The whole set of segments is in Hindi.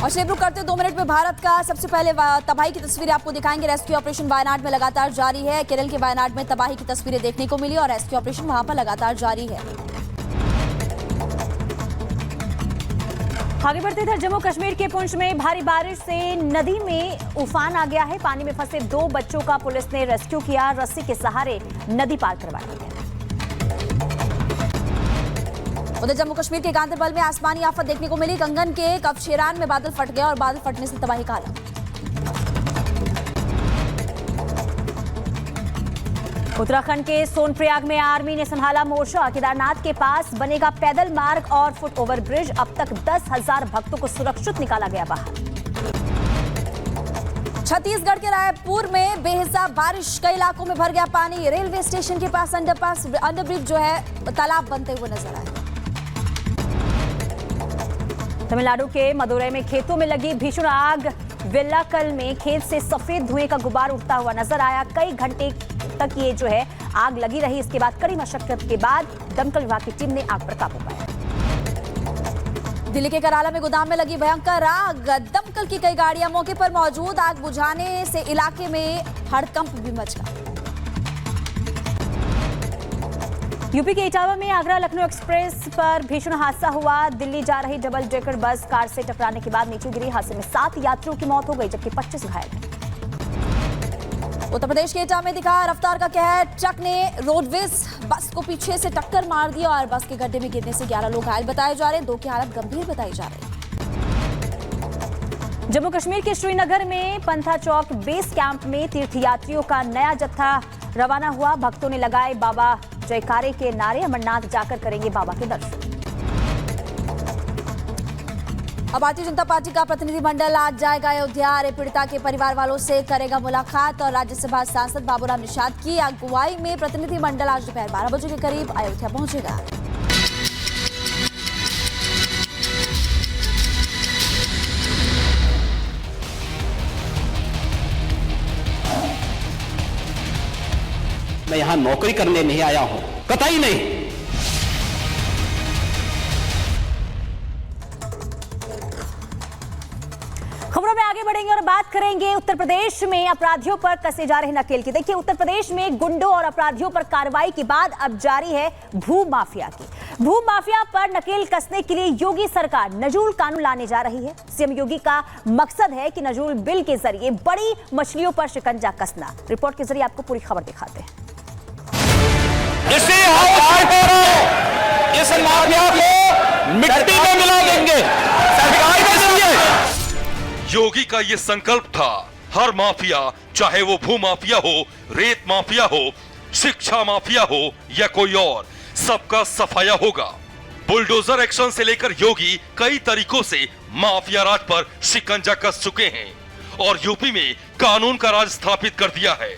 और शेबरू करते 2 मिनट में भारत का सबसे पहले तबाही की तस्वीरें आपको दिखाएंगे। रेस्क्यू ऑपरेशन वायनाड में लगातार जारी है। केरल के वायनाड में तबाही की तस्वीरें देखने को मिली और रेस्क्यू ऑपरेशन वहां पर लगातार जारी है। आगे बढ़ते थे, जम्मू कश्मीर के पुंछ में भारी बारिश से नदी में उफान आ गया है। पानी में फंसे 2 बच्चों का पुलिस ने रेस्क्यू किया, रस्सी के सहारे नदी पार करवाया गया। उधर जम्मू कश्मीर के गांधरबल में आसमानी आफत देखने को मिली। कंगन के कफशेरान में बादल फट गया और बादल फटने से तबाही का आलम। उत्तराखंड के सोनप्रयाग में आर्मी ने संभाला मोर्चा। केदारनाथ के पास बनेगा पैदल मार्ग और फुट ओवर ब्रिज। अब तक 10,000 भक्तों को सुरक्षित निकाला गया बाहर। छत्तीसगढ़ के रायपुर में बेहिसाब बारिश, कई इलाकों में भर गया पानी। रेलवे स्टेशन के पास अंडरब्रिज जो है तालाब बनते हुए नजर आए। तमिलनाडु के मदुरई में खेतों में लगी भीषण आग। वेल्लाकल में खेत से सफेद धुएं का गुबार उठता हुआ नजर आया। कई घंटे तक ये जो है आग लगी रही। इसके बाद कड़ी मशक्कत के बाद दमकल विभाग की टीम ने आग पर काबू पाया। दिल्ली के कराला में गोदाम में लगी भयंकर आग। दमकल की कई गाड़ियां मौके पर मौजूद। आग बुझाने से इलाके में हड़कंप भी मच गया। यूपी के इटावा में आगरा लखनऊ एक्सप्रेस पर भीषण हादसा हुआ। दिल्ली जा रही डबल डेकर बस कार से टकराने के बाद नीचे गिरी। हादसे में 7 यात्रियों की मौत हो गई जबकि 25 घायल। उत्तर प्रदेश के इटावा में दिखा रफ्तार का कहर। ट्रक ने रोडवेज बस को पीछे से टक्कर मार दी और बस के गड्ढे में गिरने से 11 लोग घायल बताए जा रहे हैं। 2 की हालत गंभीर बताई जा रही है। जम्मू कश्मीर के श्रीनगर में पंथा चौक बेस कैंप में तीर्थयात्रियों का नया जत्था रवाना हुआ। भक्तों ने लगाए बाबा जयकारे के नारे। अमरनाथ जाकर करेंगे बाबा के दर्शन। अब भारतीय जनता पार्टी का प्रतिनिधिमंडल आज जाएगा अयोध्या। पीड़िता के परिवार वालों से करेगा मुलाकात और राज्यसभा सांसद बाबूराम निषाद की अगुवाई में प्रतिनिधिमंडल आज दोपहर 12 बजे के करीब अयोध्या पहुंचेगा। मैं यहां नौकरी करने नहीं आया हूं, कतई नहीं। खबरों में आगे बढ़ेंगे और बात करेंगे उत्तर प्रदेश में अपराधियों पर कसे जा रहे नकेल की। देखिए, उत्तर प्रदेश में गुंडों और अपराधियों पर कार्रवाई के बाद अब जारी है भू माफिया की। भू माफिया पर नकेल कसने के लिए योगी सरकार नजूल कानून लाने जा रही है। सीएम योगी का मकसद है कि नजूल बिल के जरिए बड़ी मछलियों पर शिकंजा कसना। रिपोर्ट के जरिए आपको पूरी खबर दिखाते हैं। इस माफिया को मिट्टी में मिला देंगे। योगी का ये संकल्प था, हर माफिया, चाहे वो भू माफिया हो, रेत माफिया हो, शिक्षा माफिया हो या कोई और, सबका सफाया होगा। बुलडोजर एक्शन से लेकर योगी कई तरीकों से माफिया राज पर शिकंजा कस चुके हैं और यूपी में कानून का राज स्थापित कर दिया है।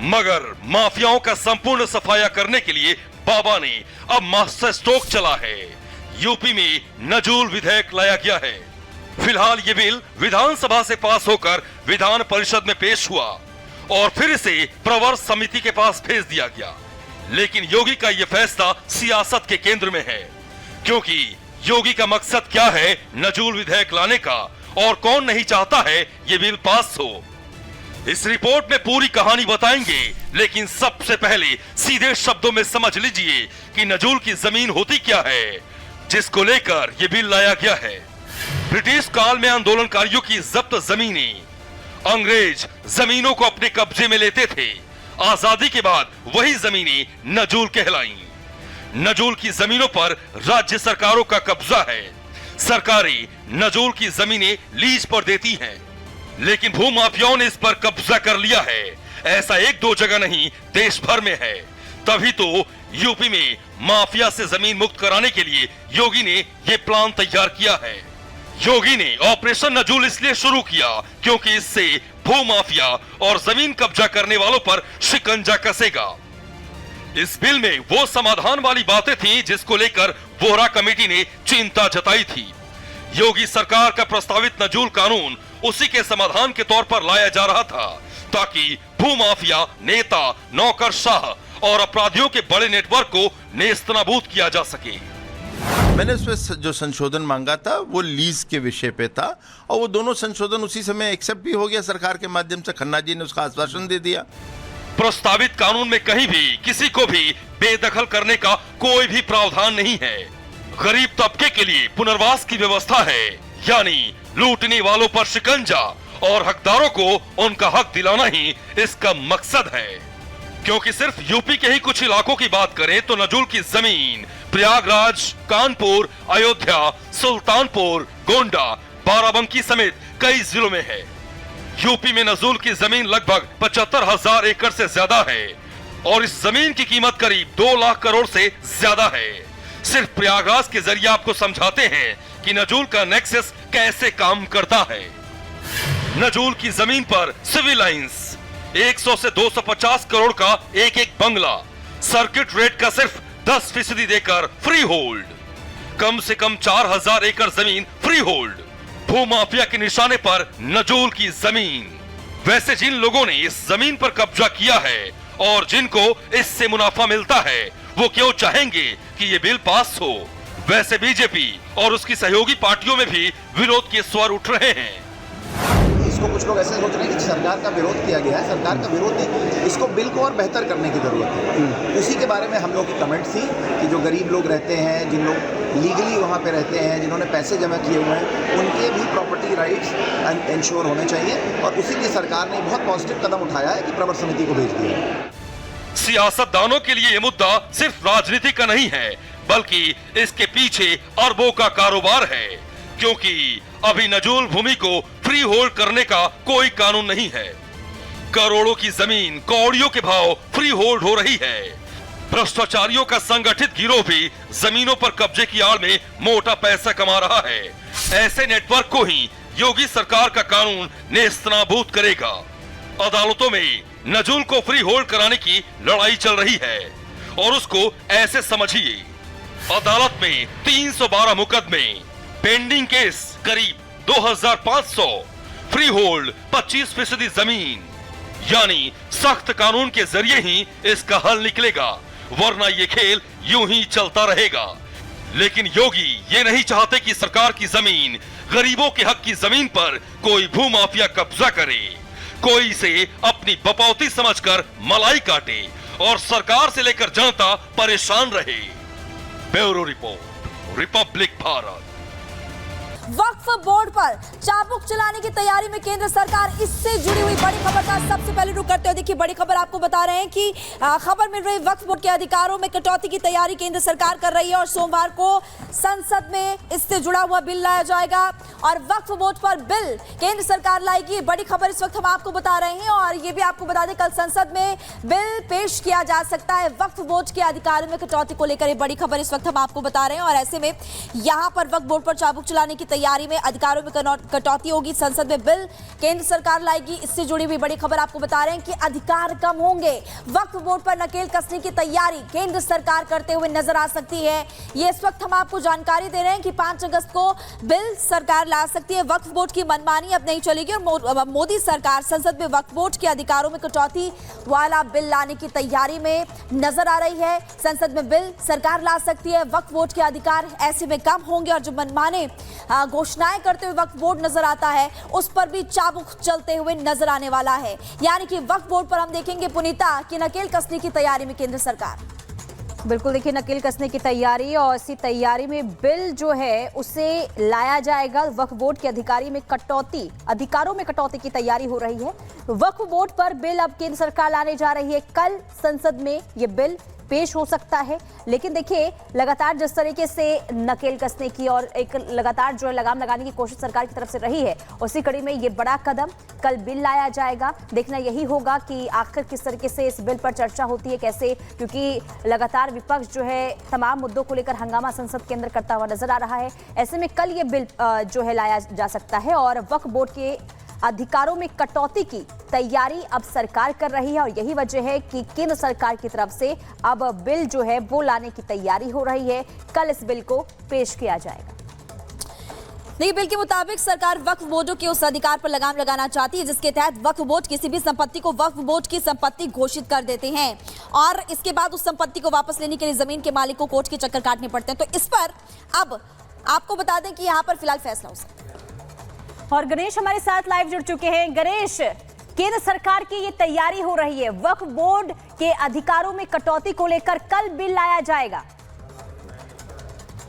मगर माफियाओं का संपूर्ण सफाया करने के लिए बाबा ने अब मास्टर स्ट्रोक चला है। यूपी में नजूल विधेयक लाया गया है। फिलहाल ये बिल विधानसभा से पास होकर विधान परिषद में पेश हुआ और फिर इसे प्रवर समिति के पास भेज दिया गया। लेकिन योगी का ये फैसला सियासत के केंद्र में है, क्योंकि योगी का मकसद क्या है नजूल विधेयक लाने का और कौन नहीं चाहता है ये बिल पास हो। इस रिपोर्ट में पूरी कहानी बताएंगे, लेकिन सबसे पहले सीधे शब्दों में समझ लीजिए कि नजूल की जमीन होती क्या है जिसको लेकर ये बिल लाया गया है। ब्रिटिश काल में आंदोलनकारियों की जब्त जमीनें, अंग्रेज जमीनों को अपने कब्जे में लेते थे। आजादी के बाद वही जमीनें नजूल कहलाईं। नजूल की जमीनों पर राज्य सरकारों का कब्जा है। सरकारें नजूल की जमीनें लीज पर देती हैं, लेकिन भूमाफियाओं ने इस पर कब्जा कर लिया है। ऐसा 1-2 जगह नहीं, देश भर में है। तभी तो यूपी में माफिया से जमीन मुक्त कराने के लिए योगी ने ये प्लान तैयार किया है। योगी ने ऑपरेशन नजूल इसलिए शुरू किया क्योंकि इससे भूमाफिया और जमीन कब्जा करने वालों पर शिकंजा कसेगा। इस बिल में वो समाधान वाली बातें थी जिसको लेकर वोहरा कमेटी ने चिंता जताई थी। योगी सरकार का प्रस्तावित नजूल कानून उसी के समाधान के तौर पर लाया जा रहा था, ताकि भूमाफिया, नेता, नौकरशाह और अपराधियों के बड़े नेटवर्क को नेस्तनाबूद किया जा सके। मैंने उसमें जो संशोधन मांगा था वो लीज के विषय पे था और वो दोनों संशोधन उसी समय एक्सेप्ट भी हो गया सरकार के माध्यम से। खन्ना जी ने उसका आश्वासन दे दिया। प्रस्तावित कानून में कहीं भी किसी को भी बेदखल करने का कोई भी प्रावधान नहीं है। गरीब तबके के लिए पुनर्वास की व्यवस्था है, यानी लूटने वालों पर शिकंजा और हकदारों को उनका हक दिलाना ही इसका मकसद है। क्योंकि सिर्फ यूपी के ही कुछ इलाकों की बात करें तो नजूल की जमीन प्रयागराज, कानपुर, अयोध्या, सुल्तानपुर, गोंडा, बाराबंकी समेत कई जिलों में है। यूपी में नजूल की जमीन लगभग 75,000 एकड़ से ज्यादा है और इस जमीन की कीमत करीब 2 लाख करोड़ से ज्यादा है। सिर्फ प्रयागराज के जरिए आपको समझाते हैं कि नजूल का नेक्सस कैसे काम करता है। नजूल की जमीन पर सिविल लाइंस 100 से 250 करोड़ का एक बंगला, सर्किट रेट का सिर्फ 10% देकर फ्री होल्ड, कम से कम 4,000 एकड़ जमीन फ्री होल्ड, भूमाफिया के निशाने पर नजूल की जमीन। वैसे जिन लोगों ने इस जमीन पर कब्जा किया है और जिनको इससे मुनाफा मिलता है वो क्यों चाहेंगे कि ये बिल पास हो? वैसे बीजेपी और उसकी सहयोगी पार्टियों में भी विरोध के स्वर उठ रहे हैं। इसको कुछ लोग ऐसे सोच रहे हैं कि सरकार का विरोध किया गया है। सरकार का विरोध नहीं, इसको बिल को और बेहतर करने की ज़रूरत है। उसी के बारे में हम लोग की कमेंट थी कि जो गरीब लोग रहते हैं, जिन लोग लीगली वहाँ पे रहते हैं, जिन्होंने पैसे जमा किए हुए हैं, उनके भी प्रॉपर्टी राइट्स इंश्योर होने चाहिए और उसी लिए सरकार ने बहुत पॉजिटिव कदम उठाया है कि प्रवर समिति को भेज दिया है। सियासतदानों के लिए ये मुद्दा सिर्फ राजनीति का नहीं है, बल्कि इसके पीछे अरबों का कारोबार है। क्योंकि अभी नजूल भूमि को फ्री होल्ड करने का कोई कानून नहीं है। करोड़ों की जमीन कौड़ियों के भाव फ्री होल्ड हो रही है। भ्रष्टाचारियों का संगठित गिरोह भी जमीनों पर कब्जे की आड़ में मोटा पैसा कमा रहा है। ऐसे नेटवर्क को ही योगी सरकार का कानून नेस्तनाबूद करेगा। अदालतों में नजूल को फ्री होल्ड कराने की लड़ाई चल रही है और उसको ऐसे समझिए, अदालत में 312 मुकदमे, पेंडिंग केस करीब 2500, फ्री होल्ड 25% जमीन, यानी सख्त कानून के जरिए ही इसका हल निकलेगा, वरना ये खेल यूं ही चलता रहेगा। लेकिन योगी ये नहीं चाहते कि सरकार की जमीन, गरीबों के हक की जमीन पर कोई भूमाफिया कब्जा करे, कोई इसे अपनी बपौती समझकर मलाई काटे और सरकार से लेकर जनता परेशान रहे। Bureau report, Republic Bharat. वक्फ बोर्ड पर चाबुक चलाने की तैयारी में केंद्र सरकार, इससे जुड़ी हुई बड़ी खबर का सबसे पहले रुख करते हुए देखिए बड़ी खबर आपको बता रहे हैं कि खबर मिल रही वक्फ बोर्ड के अधिकारों में कटौती की तैयारी केंद्र सरकार कर रही है और सोमवार को संसद में इससे जुड़ा हुआ बिल लाया जाएगा और वक्फ बोर्ड पर बिल केंद्र सरकार लाएगी। बड़ी खबर इस वक्त हम आपको बता रहे हैं और ये भी आपको बता दें कल संसद में बिल पेश किया जा सकता है। वक्फ बोर्ड के अधिकारों में कटौती को लेकर बड़ी खबर इस वक्त हम आपको बता रहे हैं और ऐसे में यहाँ पर वक्फ बोर्ड पर चाबुक चलाने की तैयारी में अधिकारों में कटौती होगी, संसद में बिल केंद्र सरकार लाएगी। इससे जुड़ी हुई बड़ी खबर आपको बता रहे हैं कि अधिकार कम होंगे, वक्फ बोर्ड पर नकेल कसने की तैयारी केंद्र सरकार करते हुए नजर आ सकती है। ये इस वक्त हम आपको जानकारी दे रहे हैं कि 5 अगस्त को बिल सरकार ला सकती है। वक्फ बोर्ड की मनमानी अब नहीं चलेगी और मोदी सरकार संसद में वक्फ बोर्ड के अधिकारों में कटौती वाला बिल लाने की तैयारी में नजर आ रही है। संसद में बिल सरकार ला सकती है, वक्फ बोर्ड के अधिकार ऐसे में कम होंगे और जो मनमाने घोषणाएं करते हुए वक्फ बोर्ड नजर आता है उस पर भी चाबुक चलते हुए नजर आने वाला है। यानी कि वक्फ बोर्ड पर हम देखेंगे पुनीता कि नकेल कसने की तैयारी में केंद्र सरकार। बिल्कुल देखिए नकेल कसने की तैयारी और इसी तैयारी में बिल जो है उसे लाया जाएगा। वक्फ बोर्ड के अधिकारों में कटौती की तैयारी हो रही है। वक्फ बोर्ड पर बिल अब केंद्र सरकार लाने जा रही है। कल संसद में ये बिल पेश हो सकता है। लेकिन देखिए लगातार जिस तरीके से नकेल कसने की और एक लगातार जो है लगाम लगाने की कोशिश सरकार की तरफ से रही है, उसी कड़ी में ये बड़ा कदम कल बिल लाया जाएगा। देखना यही होगा कि आखिर किस तरीके से इस बिल पर चर्चा होती है, कैसे, क्योंकि लगातार विपक्ष जो है तमाम मुद्दों को लेकर हंगामा संसद के अंदर करता हुआ नजर आ रहा है। ऐसे में कल ये बिल जो है लाया जा सकता है और वक्फ बोर्ड के अधिकारों में कटौती की तैयारी अब सरकार कर रही है और यही वजह है कि केंद्र सरकार की तरफ से अब बिल जो है वो लाने की तैयारी हो रही है। कल इस बिल को पेश किया जाएगा। देखिए, बिल के मुताबिक सरकार वक्फ बोर्डों के उस अधिकार पर लगाम लगाना चाहती है जिसके तहत वक्फ बोर्ड किसी भी संपत्ति को वक्फ बोर्ड की संपत्ति घोषित कर देते हैं और इसके बाद उस संपत्ति को वापस लेने के लिए जमीन के मालिक को कोर्ट के चक्कर काटने पड़ते हैं। तो इस पर अब आपको बता दें कि यहाँ पर फिलहाल फैसला हो सकता है। और गणेश हमारे साथ लाइव जुड़ चुके हैं। गणेश, केंद्र सरकार की ये तैयारी हो रही है, वक्फ बोर्ड के अधिकारों में कटौती को लेकर कल बिल लाया जाएगा,